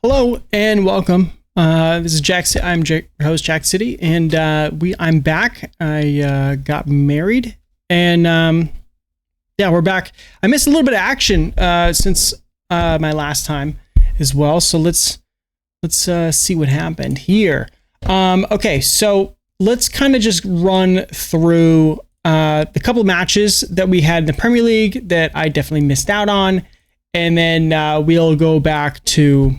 Hello and welcome. This is Jack. I'm your host, Jack City, and I'm back. I got married, and yeah, we're back. I missed a little bit of action since my last time as well. So let's see what happened here. Okay, so let's kind of just run through the couple of matches that we had in the Premier League that I definitely missed out on, and then we'll go back to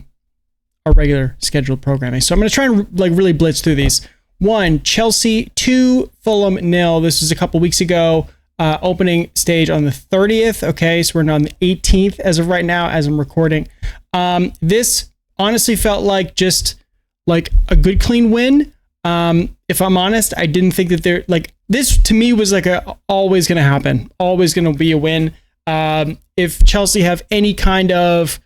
our regular scheduled programming. So I'm going to try and really blitz through these. 1, Chelsea, 2, Fulham, 0. This was a couple weeks ago. Opening stage on the 30th. Okay, so we're on the 18th as of right now, as I'm recording. This honestly felt like just like a good, clean win. If I'm honest, I didn't think that this to me was like always going to happen. Always going to be a win. If Chelsea have any kind of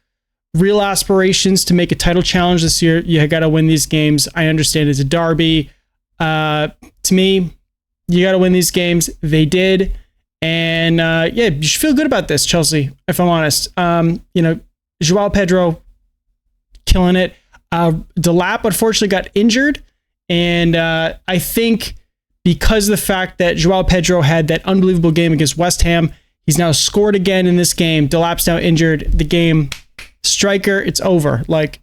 real aspirations to make a title challenge this year, you got to win these games. I understand it's a derby. To me, you got to win these games. They did. And yeah, you should feel good about this, Chelsea, if I'm honest. Joao Pedro killing it. Delap unfortunately got injured. And I think because of the fact that Joao Pedro had that unbelievable game against West Ham, he's now scored again in this game. Delap's now injured. The game striker, it's over. Like,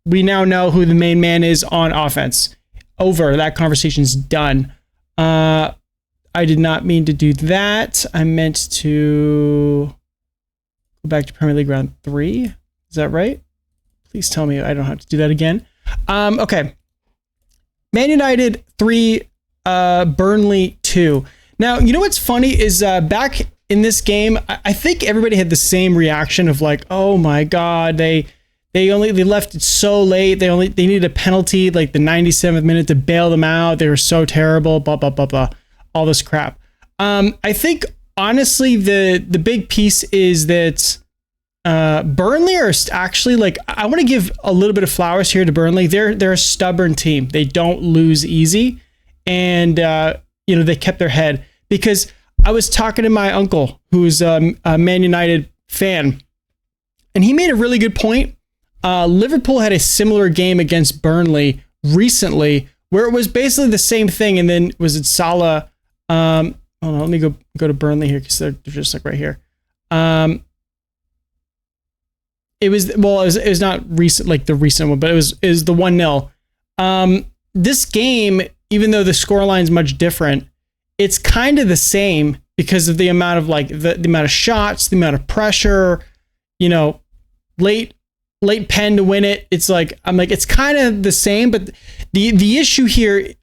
we now know who the main man is on offense. Over. That conversation's done. I did not mean to do that. I meant to go back to Premier League round 3. Is that right? Please tell me I don't have to do that again. Okay. Man United 3, Burnley 2. Now, you know what's funny is back in this game, I think everybody had the same reaction of like, oh my God, they left it so late. They needed a penalty like the 97th minute to bail them out. They were so terrible, blah, blah, blah, blah, all this crap. I think honestly, the big piece is that Burnley are actually like, I want to give a little bit of flowers here to Burnley. They're a stubborn team. They don't lose easy. And, they kept their head, because I was talking to my uncle, who's a Man United fan, and he made a really good point. Liverpool had a similar game against Burnley recently, where it was basically the same thing. And then was it Salah? Hold on, let me go to Burnley here, because they're just like right here. It was not recent, like the recent one, but it was the 1-0. This game, even though the scoreline is much different, it's kind of the same because of the amount of the amount of shots, the amount of pressure, late pen to win it. It's like, I'm like, it's kind of the same, but the issue here,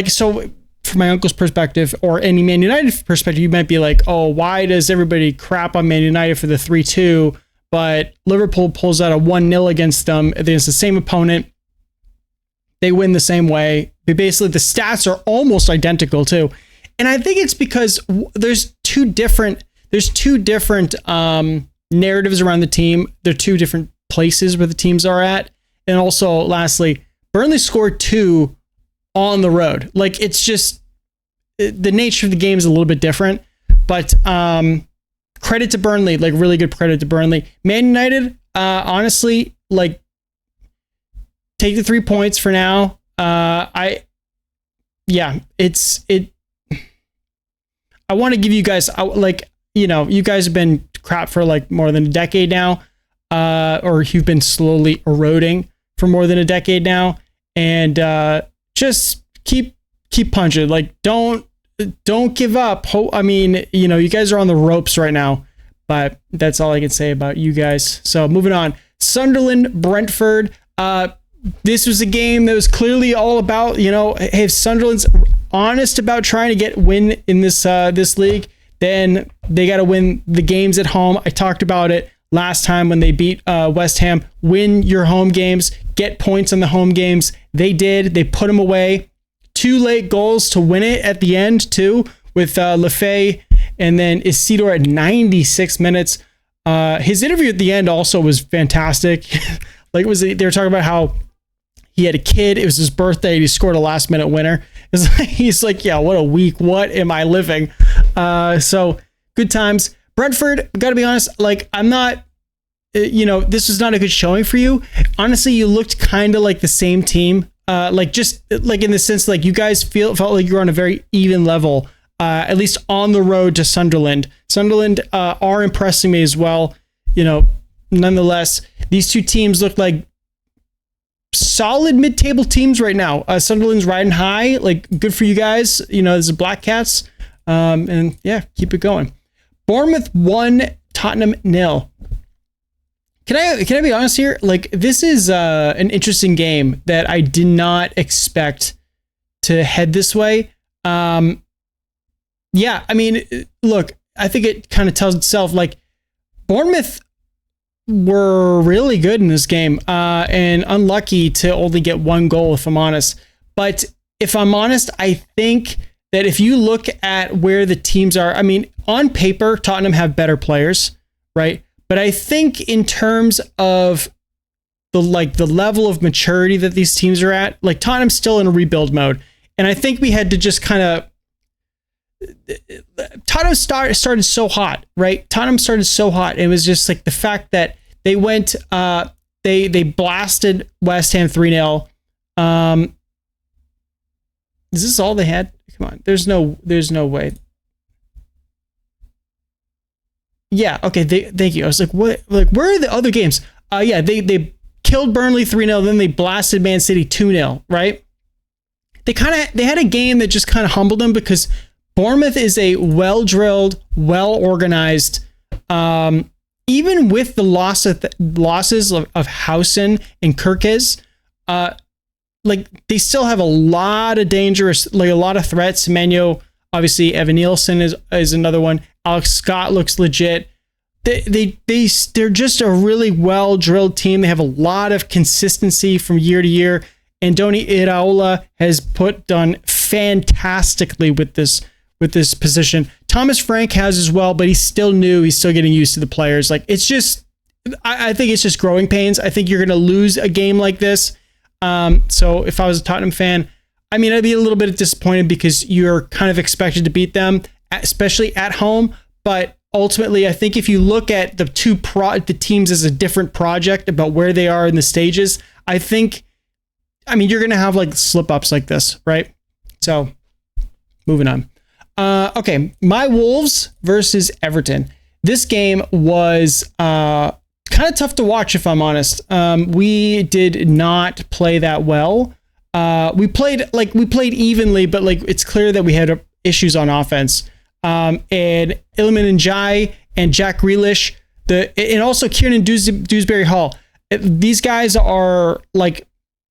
so from my uncle's perspective or any Man United perspective, you might be like, oh, why does everybody crap on Man United for the 3-2, but Liverpool pulls out a 1-0 against them, against the same opponent? They win the same way. Basically, the stats are almost identical too. And I think it's because there's two different narratives around the team. They're two different places where the teams are at. And also, lastly, Burnley scored 2 on the road. Like, it's just, the nature of the game is a little bit different. But credit to Burnley, like really good credit to Burnley. Man United, honestly, like, take the 3 points for now. I want to give you guys, you guys have been crap for like more than a decade now, or you've been slowly eroding for more than a decade now, and just keep punching. Like, don't give up. I mean, you guys are on the ropes right now, but that's all I can say about you guys. So moving on, Sunderland, Brentford. This was a game that was clearly all about, if Sunderland's honest about trying to get win in this league, then they got to win the games at home. I talked about it last time when they beat West Ham. Win your home games, get points on the home games. They did. They put them away. 2 late goals to win it at the end too, with Lefebvre and then Isidore at 96 minutes. His interview at the end also was fantastic. They were talking about how he had a kid. It was his birthday. He scored a last minute winner. He's like, yeah, what a week. What am I living? So good times. Brentford, got to be honest, like, I'm not this was not a good showing for you. Honestly, you looked kind of like the same team. Just like in the sense, like you guys felt like you were on a very even level, at least on the road to Sunderland. Sunderland are impressing me as well. Nonetheless, these two teams look like solid mid-table teams right now. Sunderland's riding high, like good for you guys. There's the Black Cats, and yeah, keep it going. Bournemouth 1, Tottenham 0. Can I be honest here? Like, this is an interesting game that I did not expect to head this way. Yeah, I mean, look, I think it kind of tells itself. Like, Bournemouth were really good in this game, and unlucky to only get one goal, if I'm honest. But if I'm honest, I think that if you look at where the teams are, I mean, on paper, Tottenham have better players, right? But I think in terms of the level of maturity that these teams are at, like Tottenham's still in a rebuild mode. And I think we had to just kind of, Tottenham started so hot, right? Tottenham started so hot. It was just like the fact that they went, they blasted West Ham 3-0. Is this all they had? Come on. There's no way. Yeah, okay, thank you. I was like, what? Like, where are the other games? Yeah, they killed Burnley 3-0, then they blasted Man City 2-0, right? They had a game that just kind of humbled them because Bournemouth is a well-drilled, well-organized, even with the losses of Howson and Kirkes, like they still have a lot of dangerous, like a lot of threats. Menyo, obviously, Evan Nielsen is another one. Alex Scott looks legit. They're just a really well-drilled team. They have a lot of consistency from year to year. Andoni Iraola has done fantastically with this position. Thomas Frank has as well, but he's still new. He's still getting used to the players. Like, it's just, I think it's just growing pains. I think you're going to lose a game like this. So if I was a Tottenham fan, I mean, I'd be a little bit disappointed because you're kind of expected to beat them, especially at home. But ultimately, I think if you look at the the teams as a different project about where they are in the stages, I mean, you're going to have like slip ups like this, right? So moving on. Okay. My Wolves versus Everton. This game was, kind of tough to watch, if I'm honest. We did not play that well. We played evenly, but like it's clear that we had issues on offense. And Iliman Ndiaye and Jack Grealish, and also Kieran Dewsbury Hall. These guys are like,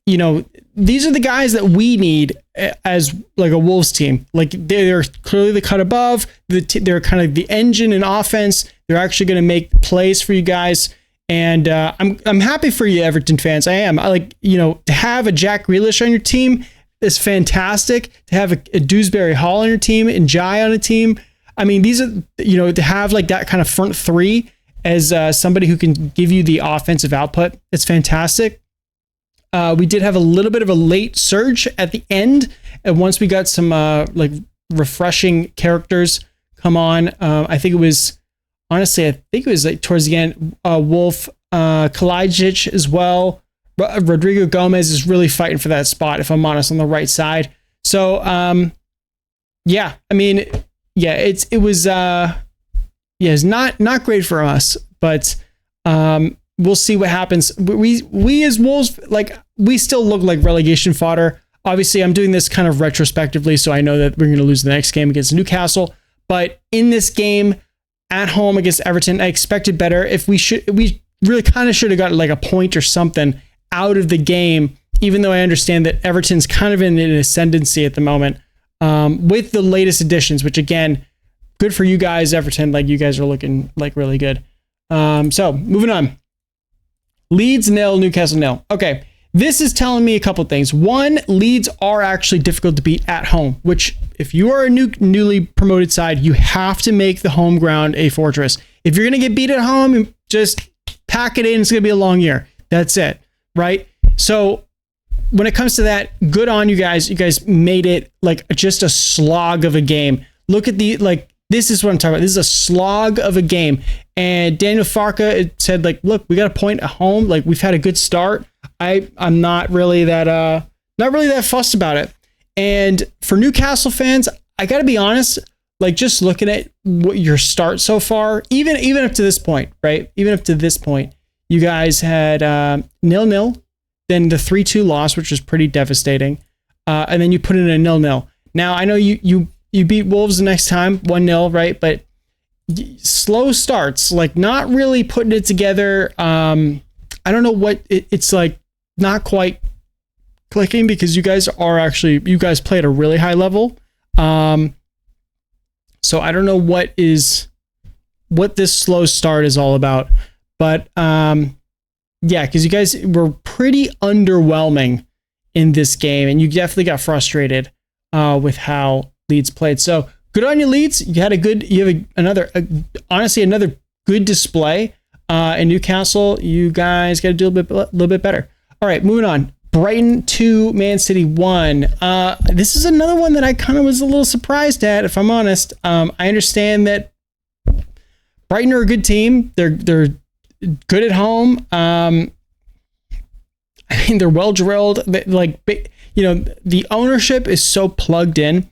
these are the guys that we need as like a Wolves team. Like they're clearly the cut above. They're kind of the engine in offense. They're actually going to make plays for you guys. And I'm happy for you, Everton fans. I am. To have a Jack Grealish on your team is fantastic. To have a Dewsbury Hall on your team and Jai on a team. I mean, these are, to have like that kind of front three as somebody who can give you the offensive output. It's fantastic. We did have a little bit of a late surge at the end. And once we got some like refreshing characters come on, I think it was like towards the end, Wolf, Kalajic as well. Rodrigo Gomez is really fighting for that spot, if I'm honest, on the right side. So, yeah, I mean, yeah, it's not great for us, but we'll see what happens. We as Wolves, like, we still look like relegation fodder. Obviously, I'm doing this kind of retrospectively, so I know that we're going to lose the next game against Newcastle. But in this game at home against Everton, I expected better. We really kind of should have gotten like a point or something out of the game, even though I understand that Everton's kind of in an ascendancy at the moment with the latest additions, which again, good for you guys, Everton. Like, you guys are looking like really good. So moving on. Leeds 0, Newcastle 0. Okay. This is telling me a couple things. One, Leeds are actually difficult to beat at home, which if you are a newly promoted side, you have to make the home ground a fortress. If you're going to get beat at home, just pack it in. It's going to be a long year. That's it. Right? So when it comes to that, good on you guys. You guys made it like just a slog of a game. Look at This is what I'm talking about. This is a slog of a game. And Daniel Farka said, like, look, we got a point at home. Like, we've had a good start. I'm not really that fussed about it. And for Newcastle fans, I got to be honest, like, just looking at what your start so far, even up to this point, right? Even up to this point, you guys had 0-0, then the 3-2 loss, which was pretty devastating. And then you put in a 0-0. Now, I know you beat Wolves the next time, 1-0, right? But slow starts, like not really putting it together. I don't know what it's like, not quite clicking, because you guys play at a really high level. So I don't know what this slow start is all about. But yeah, because you guys were pretty underwhelming in this game, and you definitely got frustrated with how Leeds played. So good on you, Leeds. Another good display. In Newcastle, you guys got to do a little bit better. All right, moving on. Brighton 2, Man City 1. This is another one that I kind of was a little surprised at, if I'm honest. I understand that Brighton are a good team. They're good at home. I mean, they're well drilled. The ownership is so plugged in.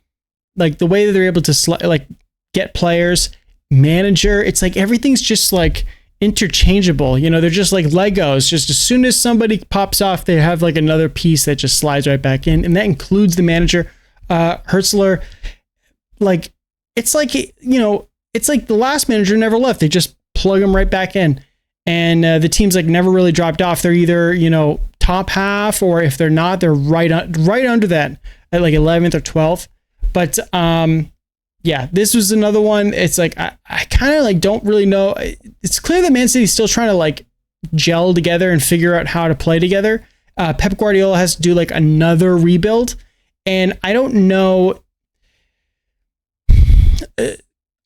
Like the way that they're able to get players, manager. It's like everything's just like interchangeable. They're just like Legos. Just as soon as somebody pops off, they have like another piece that just slides right back in, and that includes the manager, Hertzler. Like it's like the last manager never left. They just plug them right back in, and the team's like never really dropped off. They're either top half, or if they're not, they're right under that at like 11th or 12th. But yeah, this was another one. It's like I kind of like don't really know. It's clear that Man City's still trying to like gel together and figure out how to play together. Pep Guardiola has to do like another rebuild, and I don't know.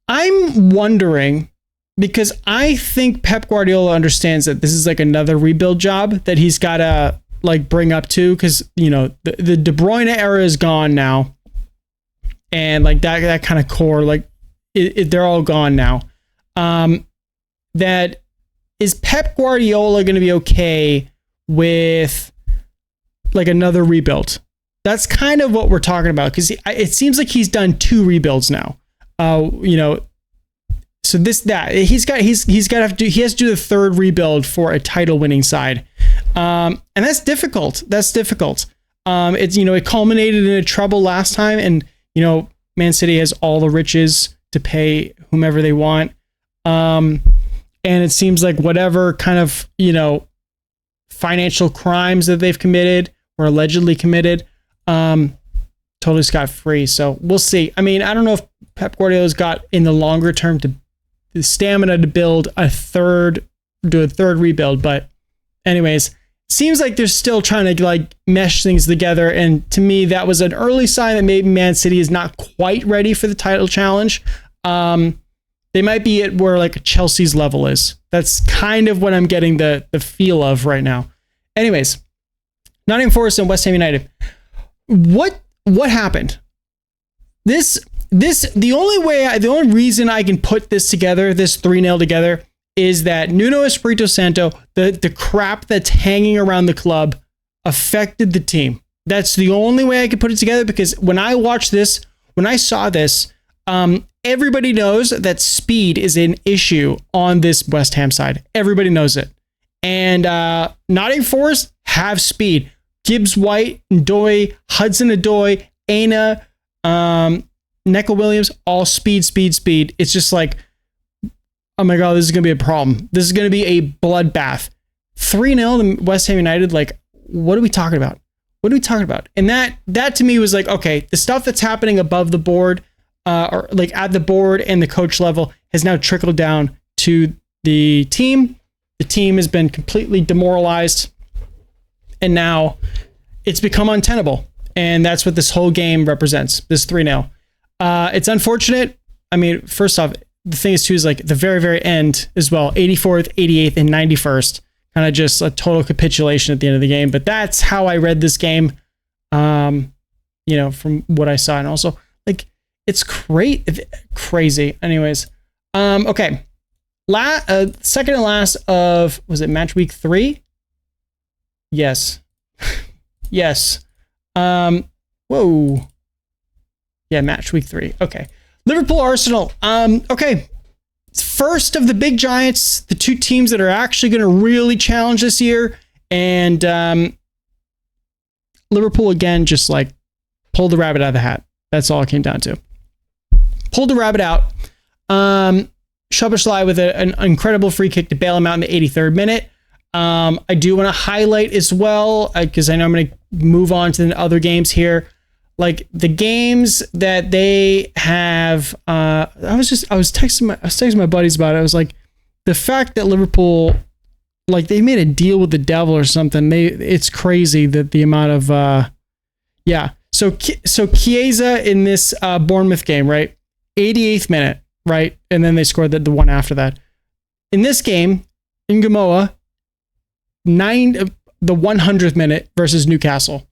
I'm wondering, because I think Pep Guardiola understands that this is like another rebuild job that he's got to like bring up to, because the De Bruyne era is gone now. And like that kind of core, like they're all gone now. That is Pep Guardiola going to be okay with like another rebuild? That's kind of what we're talking about, because it seems like he's done 2 rebuilds now. So he has to do the 3rd rebuild for a title winning side, and that's difficult. It culminated in a trouble last time, and Man City has all the riches to pay whomever they want. And it seems like whatever kind of, financial crimes that they've committed or allegedly committed, totally scot-free. So we'll see. I mean, I don't know if Pep Guardiola's got in the longer term the stamina to do a third rebuild. But anyways, seems like they're still trying to like mesh things together. And to me, that was an early sign that maybe Man City is not quite ready for the title challenge. They might be at where like Chelsea's level is. That's kind of what I'm getting the feel of right now. Anyways, Nottingham Forest and West Ham United. What happened? The only reason I can put this together, this 3-0 together, is that Nuno Espirito Santo, the crap that's hanging around the club, affected the team. That's the only way I could put it together, because when I saw this, everybody knows that speed is an issue on this West Ham side. Everybody knows it. And Nottingham Forest have speed. Gibbs White, Ndoye, Hudson-Odoi, Aina, Neco Williams, all speed. It's just like, oh my God, this is going to be a problem. This is going to be a bloodbath. 3-0 to West Ham United. Like, what are we talking about? And that to me was like, okay, the stuff that's happening above the board, or like at the board and the coach level, has now trickled down to the team. The team has been completely demoralized, and now it's become untenable. And that's what this whole game represents, this 3-0. It's unfortunate. I mean, first off, the thing is too, is like the very, very end as well, 84th, 88th, and 91st, kind of just a total capitulation at the end of the game. But that's how I read this game, from what I saw. And also, like, it's crazy. Anyways, okay. Second and last of, was it match week 3? Yes. Yes. Whoa. Yeah, match week 3. Okay. Liverpool Arsenal. Okay. First of the big giants, the two teams that are actually going to really challenge this year. And Liverpool, again, just like pulled the rabbit out of the hat. That's all it came down to. Pulled the rabbit out. Szoboszlai with an incredible free kick to bail him out in the 83rd minute. I do want to highlight as well, because I know I'm going to move on to the other games here. Like the games that they have, I was texting my buddies about it. I was like, the fact that Liverpool, like they made a deal with the devil or something. It's crazy that the amount of, yeah. So Chiesa in this Bournemouth game, right? 88th minute, right? And then they scored the one after that. In this game, in Gamoa, the 100th minute versus Newcastle,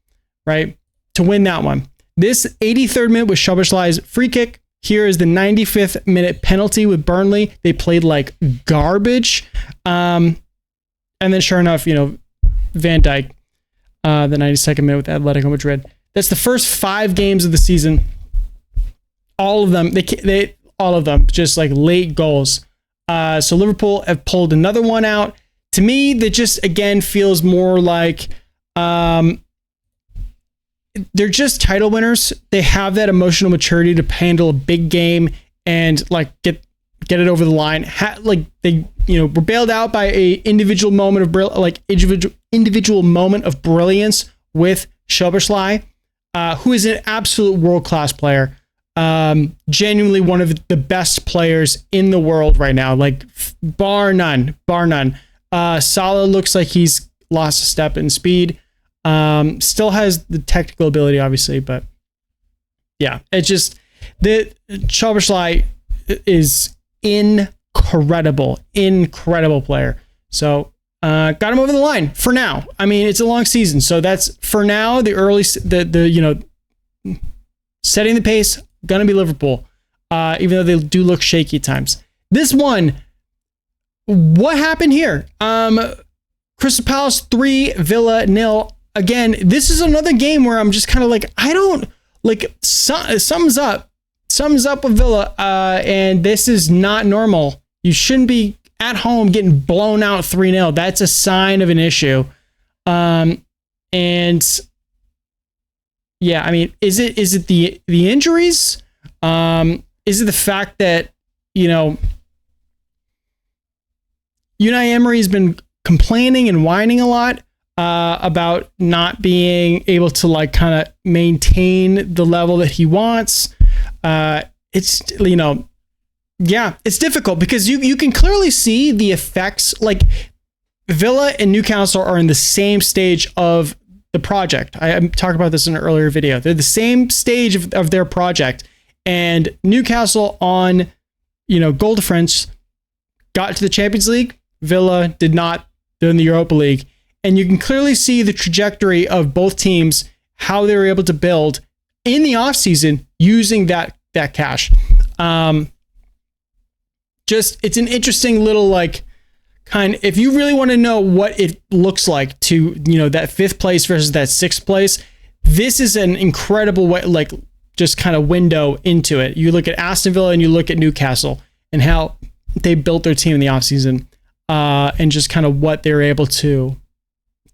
right? To win that one. This 83rd minute was Szoboszlai's free kick. Here is the 95th minute penalty with Burnley. They played like garbage. And then sure enough, Van Dijk, the 92nd minute with Atletico Madrid. That's the first 5 games of the season. All of them, all of them, just like late goals. So Liverpool have pulled another one out. To me, that just again feels more like they're just title winners. They have that emotional maturity to handle a big game and like get it over the line. Like they, were bailed out by a individual moment of individual moment of brilliance with Szoboszlai, who is an absolute world-class player. Genuinely one of the best players in the world right now, like bar none. Salah looks like he's lost a step in speed. Still has the technical ability, obviously, but yeah, it's just the Szoboszlai is incredible player. So, got him over the line for now. I mean, it's a long season, so that's for now. The setting the pace, gonna be Liverpool, even though they do look shaky at times. This one, what happened here? Crystal Palace 3, Villa 0. Again, this is another game where I'm just kind of like, I don't like something's up with Villa, and this is not normal. You shouldn't be at home getting blown out 3-0. That's a sign of an issue. And yeah, I mean, is it the injuries? Is it the fact that, Unai Emery has been complaining and whining a lot about not being able to like kind of maintain the level that he wants? It's, yeah, it's difficult because you can clearly see the effects. Like Villa and Newcastle are in the same stage of the project. I talked about this in an earlier video. They're the same stage of their project, and Newcastle on, goal difference got to the Champions League. Villa did not. They're in the Europa League, and you can clearly see the trajectory of both teams, how they were able to build in the offseason using that cash. It's an interesting little if you really want to know what it looks like to, that 5th place versus that 6th place, this is an incredible way, just kind of window into it. You look at Aston Villa and you look at Newcastle and how they built their team in the offseason, and just kind of what they're able to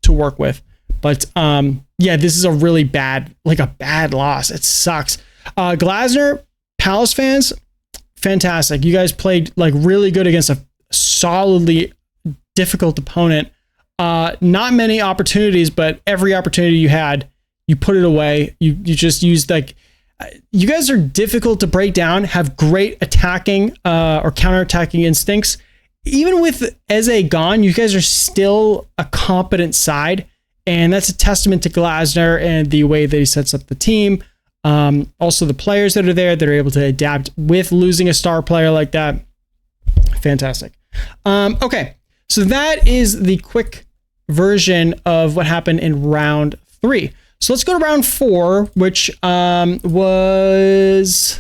work with. But yeah, this is a really bad loss. It sucks. Glasner, Palace fans, fantastic. You guys played really good against a solidly difficult opponent. Not many opportunities, but every opportunity you had, you put it away. You just used you guys are difficult to break down, have great attacking or counter-attacking instincts. Even with Eze gone, you guys are still a competent side. And that's a testament to Glasner and the way that he sets up the team. Also the players that are there that are able to adapt with losing a star player like that. Fantastic. Okay, so that is the quick version of what happened in round 3. So let's go to round 4, which was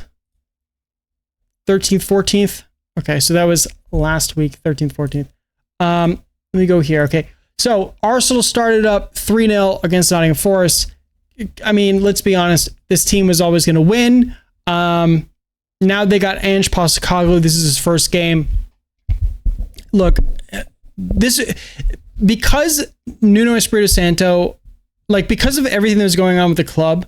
13th, 14th. Okay, so that was last week, 13th, 14th. Let me go here. Okay, so Arsenal started up 3-0 against Nottingham Forest. I mean, let's be honest, this team was always going to win. Now they got Ange Postecoglou. This is his first game. Look, because Nuno Espirito Santo, like because of everything that was going on with the club,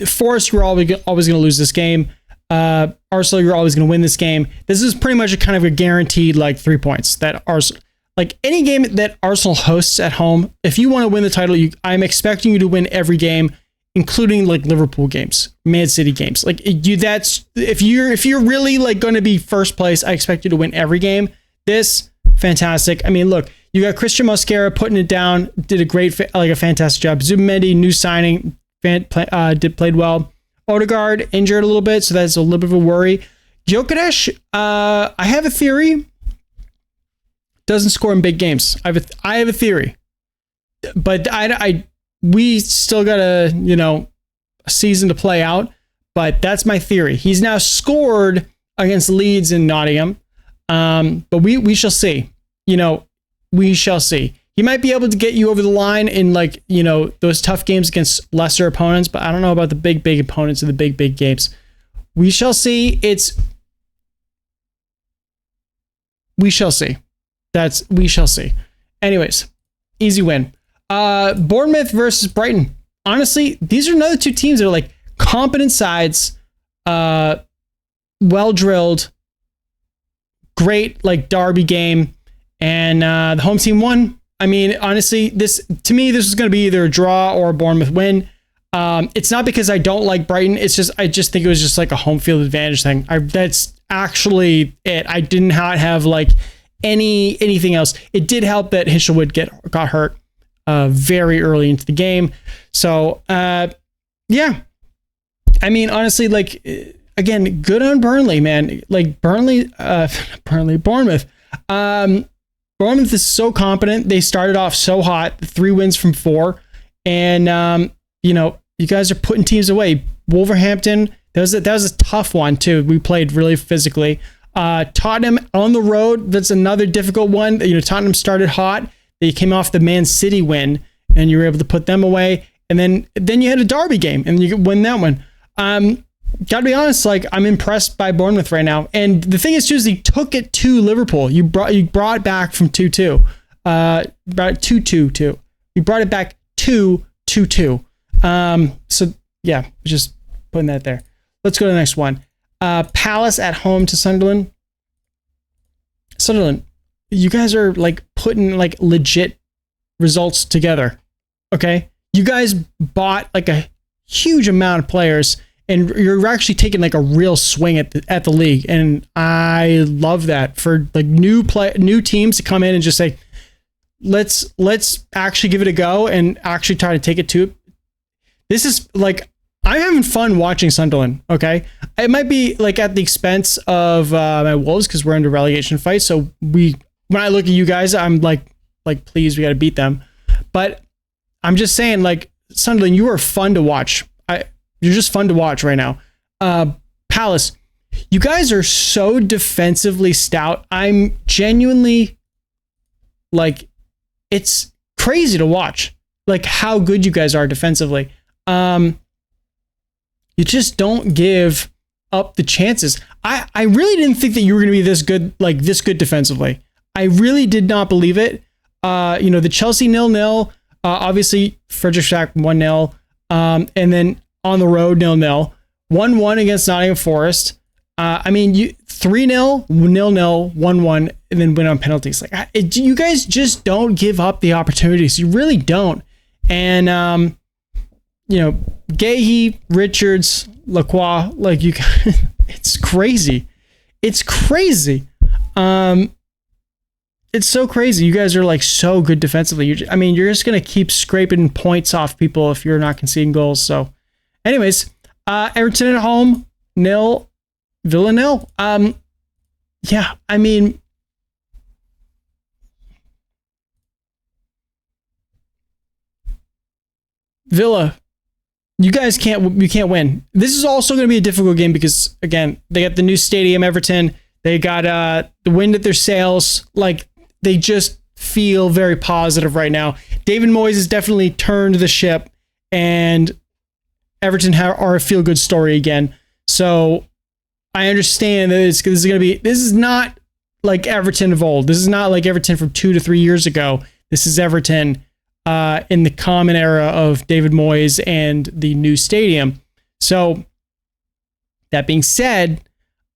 Forest, you're always going to lose this game. Arsenal, you're always going to win this game. This is pretty much a kind of a guaranteed like 3 points that Arsenal, like any game that Arsenal hosts at home, if you want to win the title, I'm expecting you to win every game, including like Liverpool games, Man City games. Like that's if you're really like going to be first place, I expect you to win every game. This fantastic. I mean, look, you got Christian Mosquera putting it down, did a fantastic job. Zubimendi, new signing, played well. Odegaard injured a little bit, so that's a little bit of a worry. Gyökeres, I have a theory. Doesn't score in big games. I have a theory, but we still got a season to play out. But that's my theory. He's now scored against Leeds and Nottingham, but we shall see. We shall see. He might be able to get you over the line in those tough games against lesser opponents, but I don't know about the big opponents in the big games. We shall see. We shall see. We shall see. Anyways, easy win. Bournemouth versus Brighton. Honestly, these are another two teams that are like competent sides, well drilled, great like derby game, and the home team won. I mean, honestly, this was going to be either a draw or a Bournemouth win. It's not because I don't like Brighton. It's just I just think it was just like a home field advantage thing. That's actually it. I did not have like anything else. It did help that Hishelwood got hurt very early into the game. So yeah, I mean, honestly, like again, good on Burnley, man. Like Bournemouth. Bournemouth is so competent. They started off so hot, 3 wins from 4. And, you guys are putting teams away. Wolverhampton, that was a tough one, too. We played really physically. Tottenham on the road, that's another difficult one. Tottenham started hot. They came off the Man City win, and you were able to put them away. And then you had a derby game, and you could win that one. Gotta be honest, like I'm impressed by Bournemouth right now. And the thing is, too, is he took it to Liverpool. You brought it back from 2-2. Brought it 2-2. You brought it back to 2-2. So yeah, just putting that there. Let's go to the next one. Palace at home to Sunderland. Sunderland, you guys are like putting like legit results together. Okay, you guys bought like a huge amount of players. And you're actually taking like a real swing at the league, and I love that for like new teams to come in and just say, let's actually give it a go and actually try to take it to. This is like I'm having fun watching Sunderland. Okay, it might be like at the expense of my Wolves because we're under relegation fight. So when I look at you guys, I'm like please, we got to beat them. But I'm just saying, like Sunderland, you are fun to watch. You're just fun to watch right now. Palace, you guys are so defensively stout. I'm genuinely like, it's crazy to watch like how good you guys are defensively. You just don't give up the chances. I really didn't think that you were going to be this good defensively. I really did not believe it. The Chelsea 0-0, obviously Friedrichshack 1-0. And then on the road, 0-0, 1-1 against Nottingham Forest. You 3-0, 0-0, 1-1, and then win on penalties. Like you guys just don't give up the opportunities. You really don't. And Gahey, Richards, Lacroix, like you, it's crazy. It's crazy. It's so crazy. You guys are like so good defensively. You're just gonna keep scraping points off people if you're not conceding goals. So. Anyways, Everton at home, 0, Villa 0. Yeah, I mean, Villa, you can't win. This is also going to be a difficult game because, again, they got the new stadium, Everton. They got the wind at their sails. Like, they just feel very positive right now. David Moyes has definitely turned the ship, and Everton are a feel-good story again. So I understand that this is not like Everton of old. This is not like Everton from 2 to 3 years ago. This is Everton in the common era of David Moyes and the new stadium. So that being said,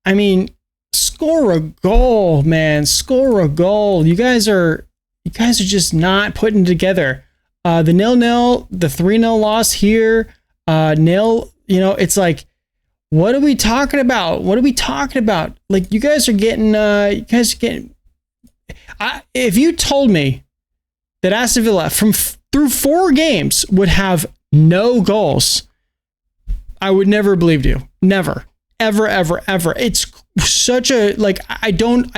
I mean, score a goal, man. Score a goal. You guys are just not putting it together. The 0-0, the 3-0 loss here, nil, it's like, what are we talking about? Like, you guys are getting, if you told me that Aston Villa through 4 games would have no goals, I would never have believed you. Never, ever, ever, ever. It's such a, like, I don't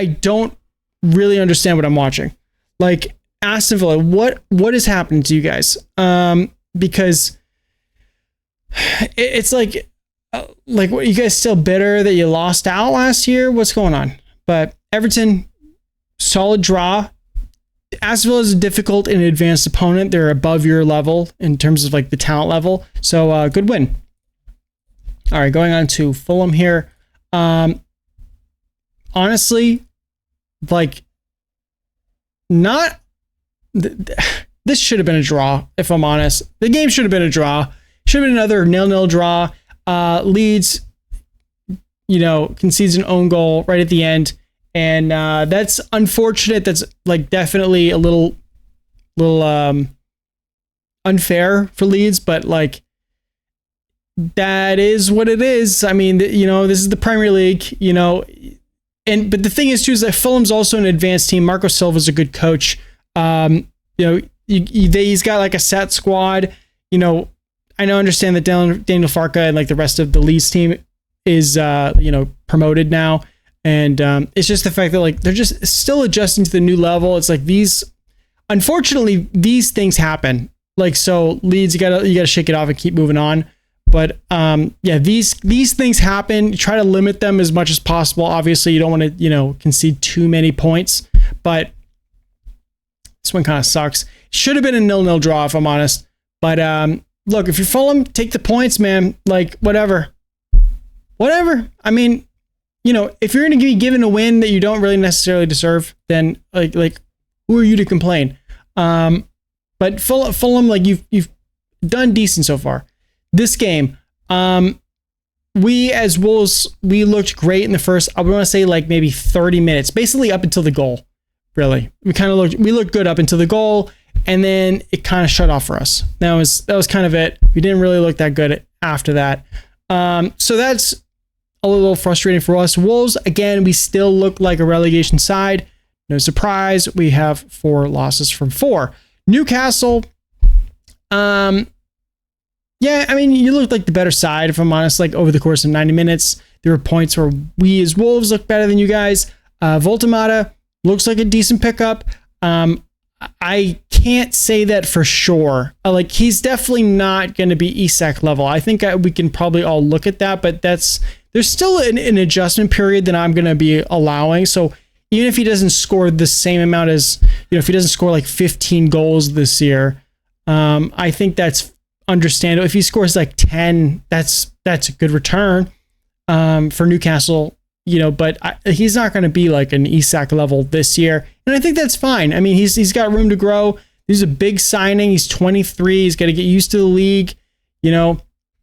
really understand what I'm watching. Like, Aston Villa, what is happening to you guys? Because it's like, what, you guys still bitter that you lost out last year? What's going on? But Everton, solid draw. Aston Villa is a difficult and advanced opponent. They're above your level in terms of like the talent level. So good win. All right, going on to Fulham here. Honestly, like, this should have been a draw, if I'm honest. The game should have been a draw. Should have been another 0-0 draw. Leeds, concedes an own goal right at the end. And that's unfortunate. That's like definitely a little unfair for Leeds, but like, that is what it is. I mean, this is the Premier League, but the thing is too, is that Fulham's also an advanced team. Marco Silva's a good coach. He's got like a set squad. I understand that Daniel Farke and like the rest of the Leeds team is, promoted now. And it's just the fact that like they're just still adjusting to the new level. It's like unfortunately, these things happen. Like, so Leeds, you gotta shake it off and keep moving on. But these things happen. You try to limit them as much as possible. Obviously, you don't want to concede too many points. But this one kind of sucks. Should have been a 0-0 draw, if I'm honest. But look, if you're Fulham, take the points, man. Like, whatever. I mean, if you're going to be given a win that you don't really necessarily deserve, then like who are you to complain? But Fulham, like you've done decent so far. This game, we as Wolves, we looked great in the first, I want to say like maybe 30 minutes, basically up until the goal. Really, we looked good up until the goal, and then it kind of shut off for us. That was kind of it. We didn't really look that good after that. So that's a little frustrating for us. Wolves, again, we still look like a relegation side. No surprise, we have 4 losses from 4. Newcastle, yeah, I mean, you looked like the better side, if I'm honest. Like, over the course of 90 minutes, there were points where we as Wolves look better than you guys. Voltemata looks like a decent pickup. I can't say that for sure. Like, he's definitely not going to be Isak level. I think we can probably all look at that, but there's still an adjustment period that I'm going to be allowing. So even if he doesn't score the same amount as, if he doesn't score like 15 goals this year, I think that's understandable. If he scores like 10, that's a good return for Newcastle, but he's not going to be like an Isak level this year. And I think that's fine. I mean, he's got room to grow. He's a big signing. He's 23. He's got to get used to the league,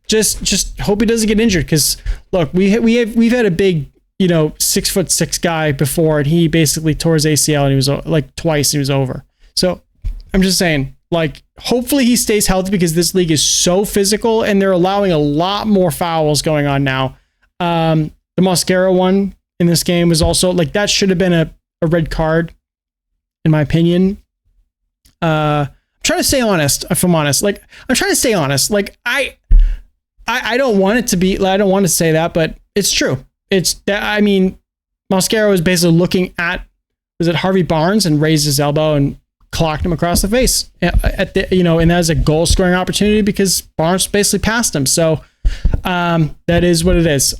just hope he doesn't get injured. Cause look, we've had a big, 6'6" guy before, and he basically tore his ACL and he was like twice and he was over. So I'm just saying, like, hopefully he stays healthy because this league is so physical and they're allowing a lot more fouls going on now. The Mosquera one in this game was also like, that should have been a red card in my opinion. I'm trying to stay honest, if I'm honest. Like, I'm trying to stay honest. Like, I don't want it to be, I don't want to say that, but it's true. It's that, I mean, Mosquera was basically looking at, was it Harvey Barnes, and raised his elbow and clocked him across the face at the, and that was a goal scoring opportunity because Barnes basically passed him. So that is what it is.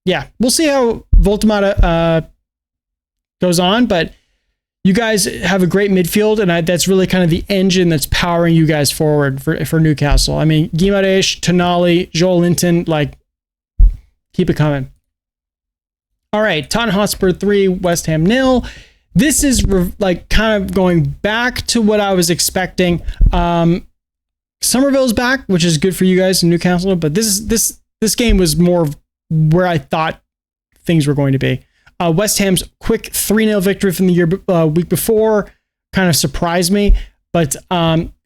Yeah, we'll see how Voltemata goes on, but you guys have a great midfield, and that's really kind of the engine that's powering you guys forward for Newcastle. I mean, Guimaraes, Tonali, Joel Linton, keep it coming. All right, Tottenham Hotspur 3, West Ham 0. This is kind of going back to what I was expecting. Somerville's back, which is good for you guys in Newcastle, but this game was more where I thought things were going to be. West Ham's quick 3-0 victory from the week before kind of surprised me, but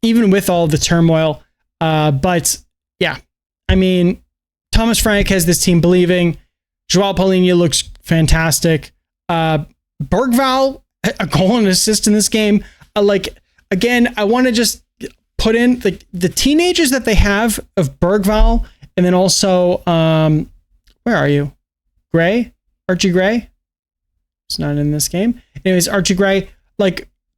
even with all the turmoil, but yeah, I mean, Thomas Frank has this team believing. Joao Paulinho looks fantastic. Bergvall, a goal and assist in this game. Again, I want to just put in the teenagers that they have of Bergvall, and then also, where are you? Archie Gray? It's not in this game. Anyways, Archie Gray,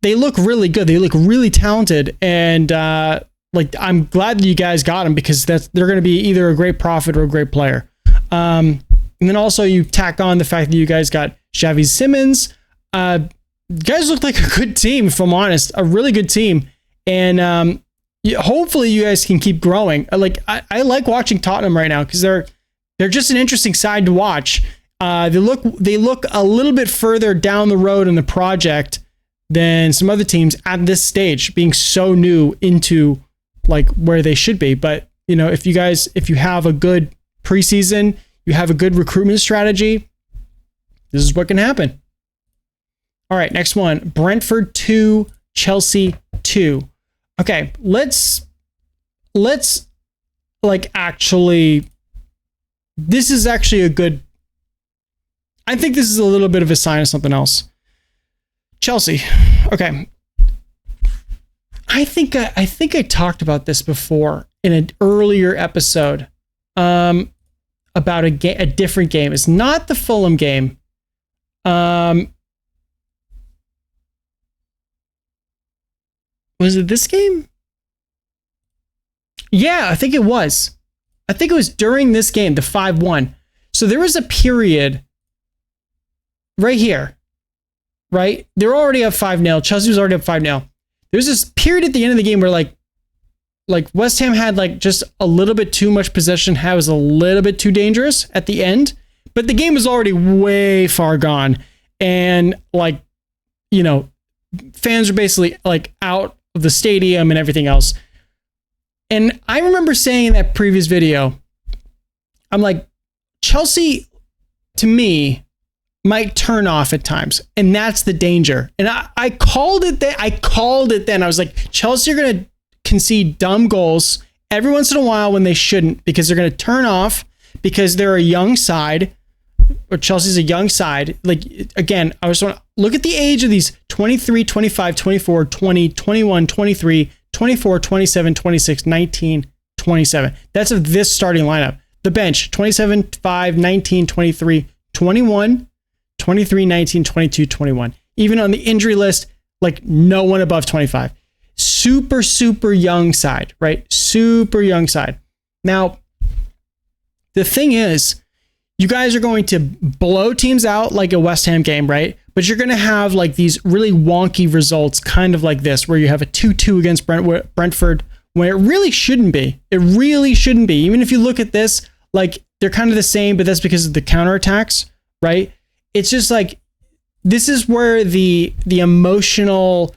they look really good. They look really talented, and I'm glad that you guys got them because they're going to be either a great profit or a great player. And then also you tack on the fact that you guys got Xavi Simons. Guys look like a good team, if I'm honest, a really good team. And hopefully you guys can keep growing. I like watching Tottenham right now because they're just an interesting side to watch. They look a little bit further down the road in the project than some other teams at this stage, being so new into where they should be. But if you have a good preseason, you have a good recruitment strategy, this is what can happen. All right, next one. Brentford 2, Chelsea 2. Okay, let's actually, this is actually a good, I think this is a little bit of a sign of something else. Chelsea. Okay. I think I talked about this before in an earlier episode about a different game. It's not the Fulham game. Was it this game? Yeah, I think it was. I think it was during this game, the 5-1. So there was a period right here, right? They're already up 5-0. Chelsea was already up 5-0. There's this period at the end of the game where West Ham had just a little bit too much possession, was a little bit too dangerous at the end, but the game was already way far gone. And fans are basically out of the stadium and everything else. And I remember saying in that previous video, I'm like, Chelsea to me might turn off at times, and that's the danger. And I called it that. I called it then. I was like, Chelsea are going to concede dumb goals every once in a while when they shouldn't, because they're going to turn off because they're a young side, or Chelsea's a young side. Again, I just want to look at the age of these 23, 25, 24, 20, 21, 23, 24, 27, 26, 19, 27. That's of this starting lineup. The bench, 27, 5, 19, 23, 21, 23, 19, 22, 21. Even on the injury list, no one above 25. Super, super young side, right? Super young side. Now, the thing is, you guys are going to blow teams out like a West Ham game, right? But you're going to have these really wonky results, kind of like this, where you have a 2-2 against Brentford, when it really shouldn't be. It really shouldn't be. Even if you look at this, they're kind of the same, but that's because of the counterattacks, right? It's just this is where the emotional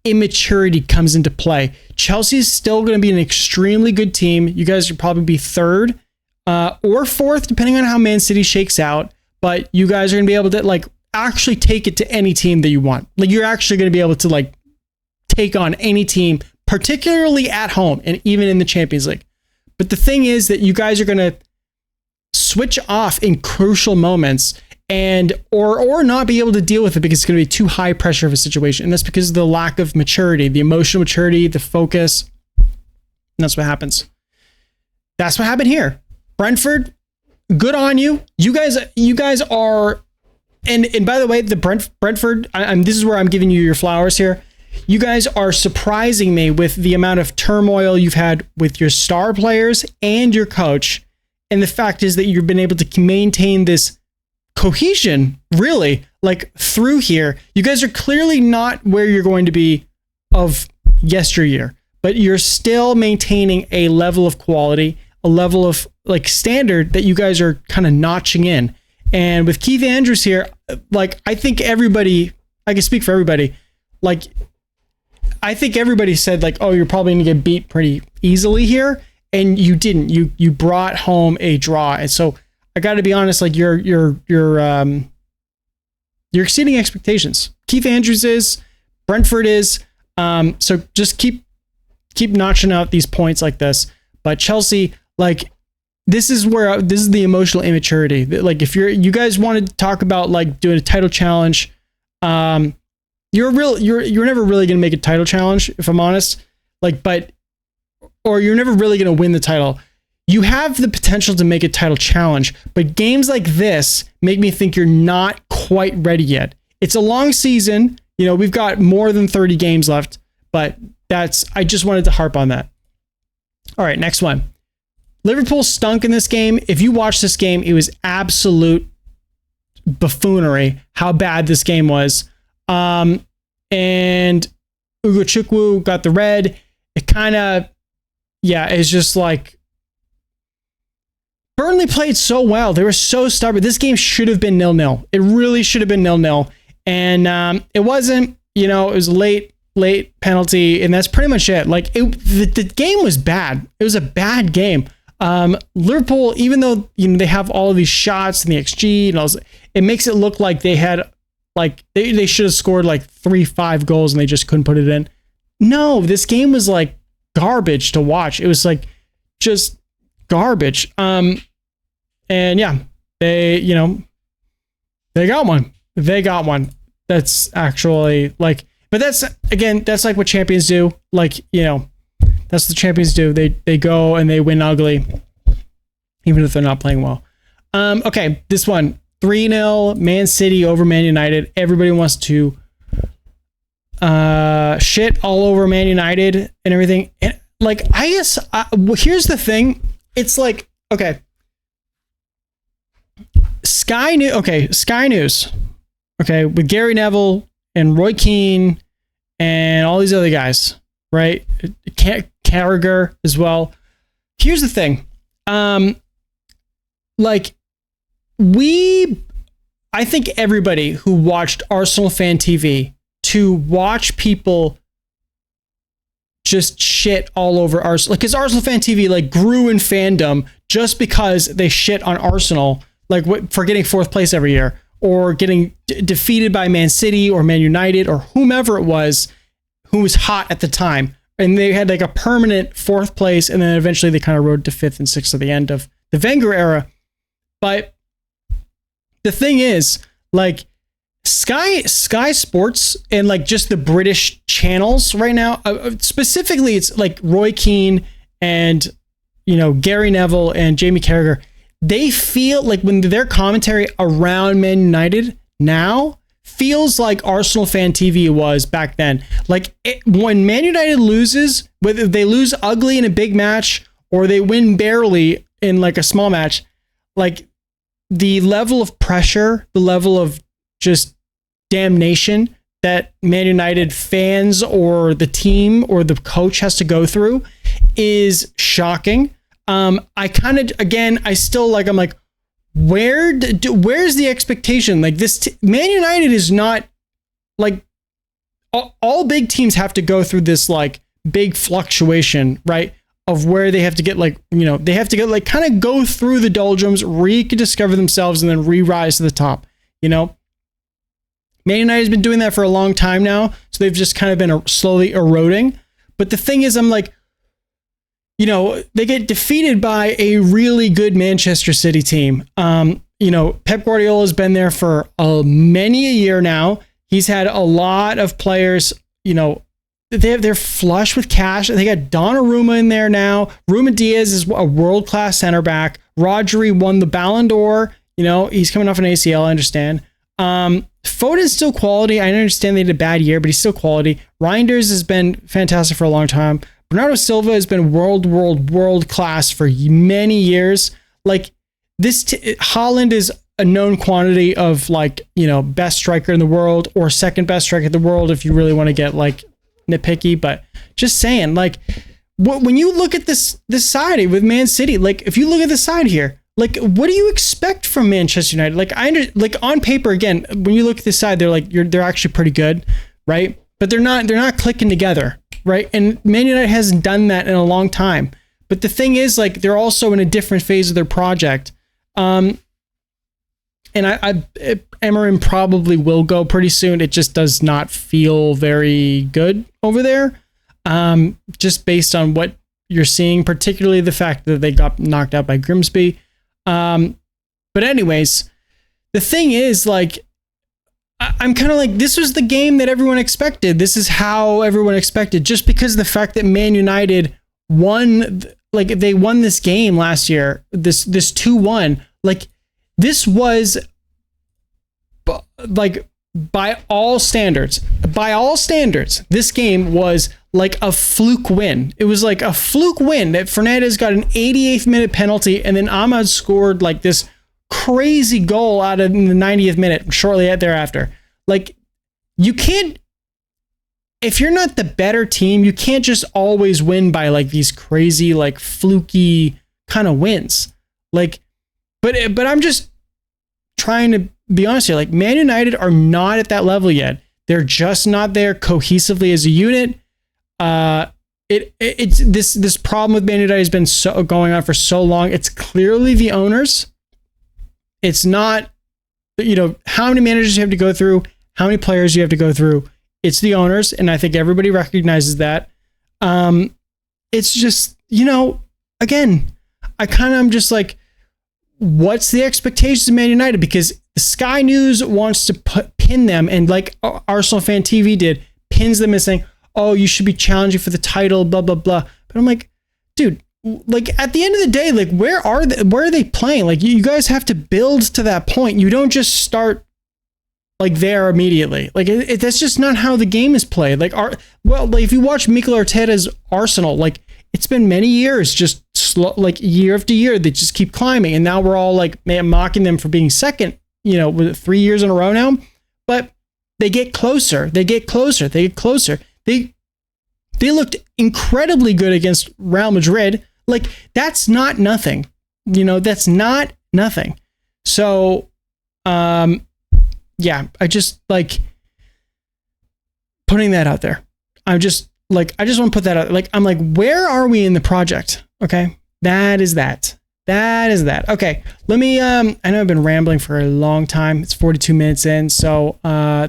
immaturity comes into play. Chelsea's still going to be an extremely good team. You guys will probably be third or fourth, depending on how Man City shakes out. But you guys are going to be able to actually take it to any team that you want. You're actually going to be able to take on any team, particularly at home and even in the Champions League. But the thing is that you guys are going to switch off in crucial moments and or not be able to deal with it because it's going to be too high pressure of a situation. And that's because of the lack of maturity, the emotional maturity, the focus. And that's what happens. That's what happened here. Brentford, good on you. You guys are And by the way, the Brentford, this is where I'm giving you your flowers here. You guys are surprising me with the amount of turmoil you've had with your star players and your coach. And the fact is that you've been able to maintain this cohesion, really, like through here. You guys are clearly not where you're going to be of yesteryear, but you're still maintaining a level of quality, a level of like standard that you guys are kind of notching in. And with Keith Andrews here, like, I think everybody, I can speak for everybody, like, I think everybody said like, oh, you're probably going to get beat pretty easily here. And you didn't. You brought home a draw. And so I got to be honest, like you're exceeding expectations. Keith Andrews is, Brentford is. So just keep notching out these points like this. But Chelsea, like, this is the emotional immaturity. Like, if you guys want to talk about like doing a title challenge, you're never really going to make a title challenge, if I'm honest. Like, or you're never really going to win the title. You have the potential to make a title challenge, but games like this make me think you're not quite ready yet. It's a long season. You know, we've got more than 30 games left, but I just wanted to harp on that. All right, next one. Liverpool stunk in this game. If you watch this game, it was absolute buffoonery how bad this game was. And Ugochukwu got the red. It kind of, it's just like Burnley played so well. They were so stubborn. This game should have been 0-0. It really should have been 0-0. And it wasn't, it was a late penalty, and that's pretty much it. Like, the game was bad. It was a bad game. Liverpool, even though, they have all of these shots and the XG and all this, it makes it look like they had, like, they should have scored like 3-5 goals and they just couldn't put it in. No, this game was like garbage to watch. It was like just garbage. And yeah, they got one. They got one. That's actually like, but that's like what champions do. Like, that's what champions do. They go and they win ugly, even if they're not playing well. Okay, this one, 3-0 Man City over Man United. Everybody wants to shit all over Man United and everything. And like, I guess, here's the thing. It's like, okay, Sky News. Okay, with Gary Neville and Roy Keane and all these other guys, right? Carragher as well. Here's the thing. Like, I think everybody who watched Arsenal Fan TV, to watch people just shit all over Arsenal, because Arsenal Fan TV like grew in fandom just because they shit on Arsenal, like for getting fourth place every year, or getting defeated by Man City or Man United or whomever it was who was hot at the time. And they had like a permanent fourth place, and then eventually they kind of rode to fifth and sixth at the end of the Wenger era. But the thing is, like, Sky Sports and like just the British channels right now, specifically, it's like Roy Keane and, Gary Neville and Jamie Carragher. They feel like when their commentary around Man United now feels like Arsenal Fan TV was back then. Like, when Man United loses, whether they lose ugly in a big match or they win barely in like a small match, like the level of pressure, the level of just damnation that Man United fans or the team or the coach has to go through is shocking. I kind of, again, I still like, I'm like, where's the expectation? Like, Man United is not like, all big teams have to go through this like big fluctuation, right? Of where they have to get like, they have to get like kind of go through the doldrums, rediscover themselves, and then re-rise to the top, Man United has been doing that for a long time now. So they've just kind of been slowly eroding. But the thing is, I'm like, they get defeated by a really good Manchester City team. Pep Guardiola has been there for many a year now. He's had a lot of players, they're flush with cash. They got Donnarumma in there now. Ruma Diaz is a world-class center back. Rodri won the Ballon d'Or. He's coming off an ACL, I understand. Foden's still quality. I understand they had a bad year, but he's still quality. Reinders has been fantastic for a long time. Bernardo Silva has been world class for many years. Like this, Haaland is a known quantity of like, best striker in the world or second best striker in the world if you really want to get like nitpicky. But just saying, like, when you look at this side with Man City, like if you look at the side here, like what do you expect from Manchester United? Like on paper, again, when you look at this side, they're actually pretty good, right? But they're not clicking together, right? And Man United hasn't done that in a long time. But the thing is, like, they're also in a different phase of their project. And Emery probably will go pretty soon. It just does not feel very good over there. Just based on what you're seeing, particularly the fact that they got knocked out by Grimsby. But anyways, the thing is, like, I'm kind of like, this was the game that everyone expected. This is how everyone expected, just because of the fact that Man United won, like they won this game last year, this 2-1, like this was like by all standards, this game was like a fluke win. It was like a fluke win that Fernandez got an 88th minute penalty, and then Ahmad scored like this crazy goal out of the 90th minute shortly thereafter. Like, you can't, if you're not the better team, you can't just always win by like these crazy, like fluky kind of wins. Like, but I'm just trying to be honest here. Like, Man United are not at that level yet. They're just not there cohesively as a unit. It's this problem with Man United has been going on for so long. It's clearly the owners. It's not, how many managers you have to go through, how many players you have to go through. It's the owners, and I think everybody recognizes that. It's just, again, I'm just like, what's the expectations of Man United? Because Sky News wants to pin them, and like Arsenal Fan TV did, pins them and saying, oh, you should be challenging for the title, blah, blah, blah. But I'm like, dude, like at the end of the day, like where are they playing? Like you guys have to build to that point. You don't just start like there immediately. Like that's just not how the game is played. Like like if you watch Mikel Arteta's Arsenal, like it's been many years just slow, like year after year, they just keep climbing, and now we're all like mocking them for being second. With 3 years in a row now, but they get closer. They looked incredibly good against Real Madrid. Like that's not nothing. That's not nothing. So, yeah, I just like putting that out there. I just want to put that out. Like, I'm like, where are we in the project? Okay. That is that. Okay. Let me, I know I've been rambling for a long time. It's 42 minutes in. So,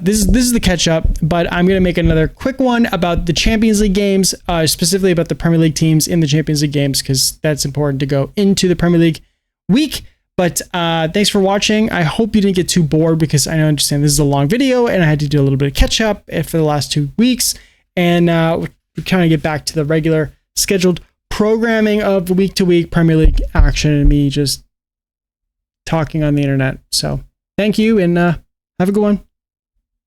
this is the catch up, but I'm going to make another quick one about the Champions League games, specifically about the Premier League teams in the Champions League games, because that's important to go into the Premier League week. But, thanks for watching. I hope you didn't get too bored, because I understand this is a long video and I had to do a little bit of catch up for the last 2 weeks. And, we're trying to get back to the regular scheduled programming of the week-to-week Premier League action and me just talking on the internet. So thank you, and have a good one.